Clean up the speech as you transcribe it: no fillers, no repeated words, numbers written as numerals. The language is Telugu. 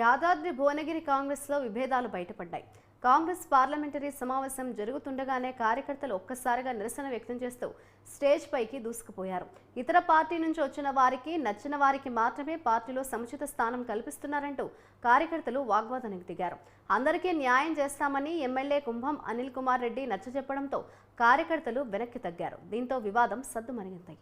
యాదాద్రి భువనగిరి కాంగ్రెస్లో విభేదాలు బయటపడ్డాయి. కాంగ్రెస్ పార్లమెంటరీ సమావేశం జరుగుతుండగానే కార్యకర్తలు ఒక్కసారిగా నిరసన వ్యక్తం చేస్తూ స్టేజ్ పైకి దూసుకుపోయారు. ఇతర పార్టీ నుంచి వచ్చిన వారికి, నచ్చిన వారికి మాత్రమే పార్టీలో సముచిత స్థానం కల్పిస్తున్నారంటూ కార్యకర్తలు వాగ్వాదానికి దిగారు. అందరికీ న్యాయం చేస్తామని ఎమ్మెల్యే కుంభం అనిల్ కుమార్ రెడ్డి నచ్చజెప్పడంతో కార్యకర్తలు వెనక్కి తగ్గారు. దీంతో వివాదం సద్దుమణిగింది.